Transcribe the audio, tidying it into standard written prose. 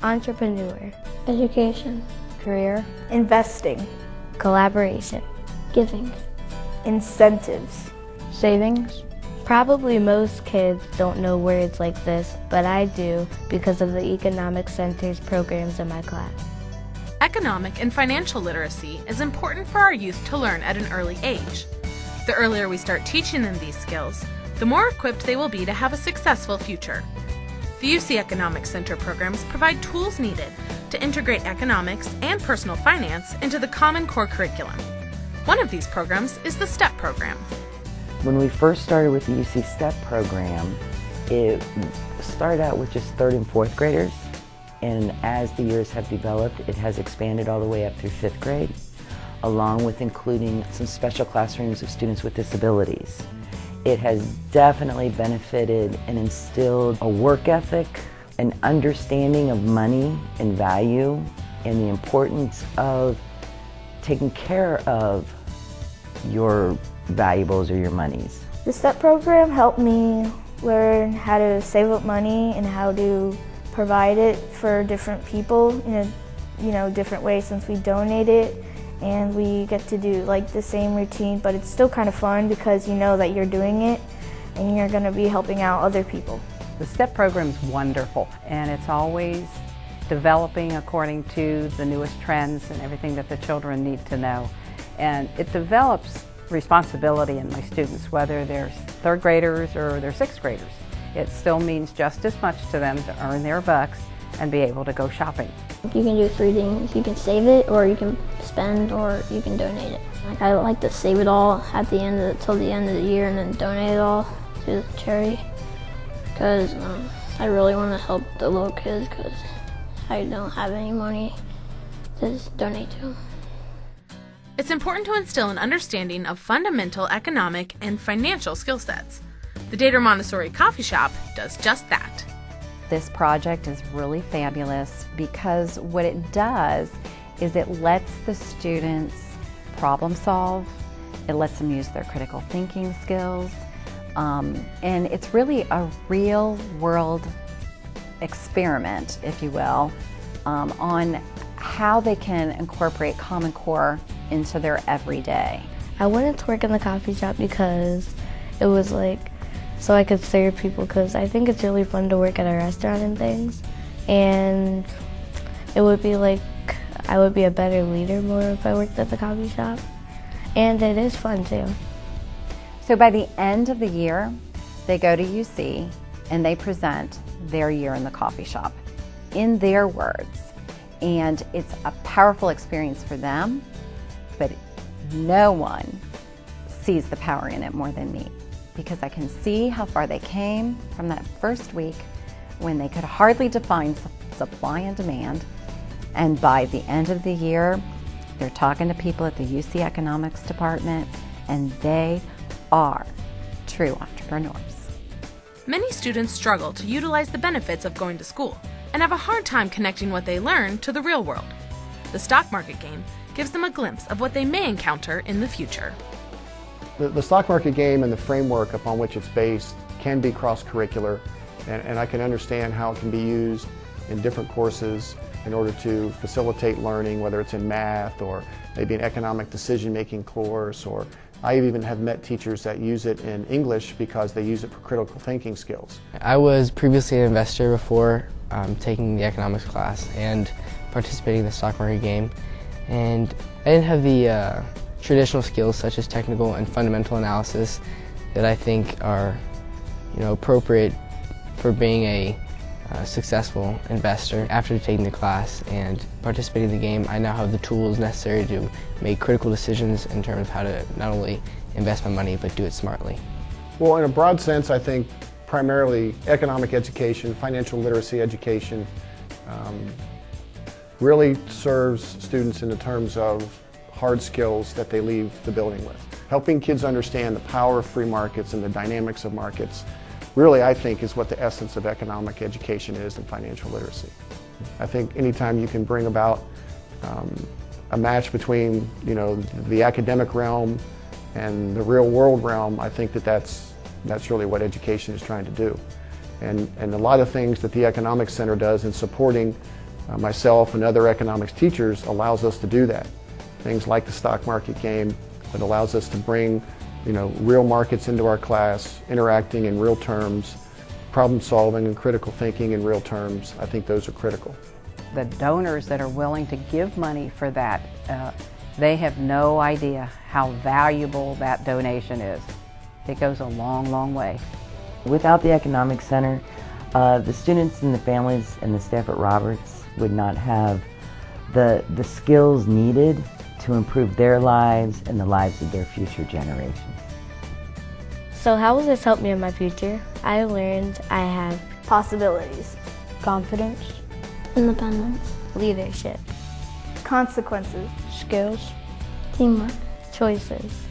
Entrepreneur. Education. Career. Investing. Collaboration. Giving. Incentives. Savings. Probably most kids don't know words like this, but I do because of the Economic Center's programs in my class. Economic and financial literacy is important for our youth to learn at an early age. The earlier we start teaching them these skills, the more equipped they will be to have a successful future. The UC Economic Center programs provide tools needed to integrate economics and personal finance into the Common Core curriculum. One of these programs is the STEP program. When we first started with the UC STEP program, it started out with just 3rd and 4th graders, and as the years have developed, it has expanded all the way up through 5th grade, along with including some special classrooms of students with disabilities. It has definitely benefited and instilled a work ethic, an understanding of money and value, and the importance of taking care of your valuables or your monies. The STEP program helped me learn how to save up money and how to provide it for different people in a different way, since we donate it and we get to do like the same routine, but it's still kind of fun because you know that you're doing it and you're going to be helping out other people. The STEP program is wonderful, and it's always developing according to the newest trends and everything that the children need to know. And it develops responsibility in my students, whether they're 3rd graders or they're 6th graders. It still means just as much to them to earn their bucks and be able to go shopping. You can do 3 things. You can save it, or you can spend, or you can donate it. Like, I like to save it all at the end till the end of the year and then donate it all to the charity, because I really want to help the little kids because I don't have any money to donate to them. It's important to instill an understanding of fundamental economic and financial skill sets. The Dater Montessori Coffee Shop does just that. This project is really fabulous because what it does is it lets the students problem solve, it lets them use their critical thinking skills, and it's really a real world experiment, if you will, on how they can incorporate Common Core into their everyday. I wanted to work in the coffee shop because it was like so I could serve people, because I think it's really fun to work at a restaurant and things, and it would be like I would be a better leader more if I worked at the coffee shop, and it is fun too. So by the end of the year, they go to UC and they present their year in the coffee shop in their words, and it's a powerful experience for them, but no one sees the power in it more than me, because I can see how far they came from that first week when they could hardly define supply and demand, and by the end of the year they're talking to people at the UC Economics Department, and they are true entrepreneurs. Many students struggle to utilize the benefits of going to school and have a hard time connecting what they learn to the real world. The stock market game gives them a glimpse of what they may encounter in the future. The stock market game and the framework upon which it's based can be cross-curricular, and I can understand how it can be used in different courses in order to facilitate learning, whether it's in math or maybe an economic decision-making course, or I even have met teachers that use it in English because they use it for critical thinking skills. I was previously an investor before taking the economics class and participating in the stock market game, and I didn't have the traditional skills such as technical and fundamental analysis that I think are appropriate for being a successful investor. After taking the class and participating in the game, I now have the tools necessary to make critical decisions in terms of how to not only invest my money but do it smartly. Well, in a broad sense, I think primarily economic education, financial literacy education really serves students in the terms of hard skills that they leave the building with. Helping kids understand the power of free markets and the dynamics of markets really, I think, is what the essence of economic education is in financial literacy. I think anytime you can bring about a match between the academic realm and the real world realm, I think that's really what education is trying to do. And a lot of things that the Economics Center does in supporting myself and other economics teachers allows us to do that. Things like the stock market game, it allows us to bring real markets into our class, interacting in real terms, problem solving and critical thinking in real terms. I think those are critical. The donors that are willing to give money for that, they have no idea how valuable that donation is. It goes a long, long way. Without the Economics Center, the students and the families and the staff at Roberts would not have the skills needed to improve their lives and the lives of their future generations. So how will this help me in my future? I learned I have Possibilities. confidence, Independence, leadership, Consequences. skills, teamwork. choices.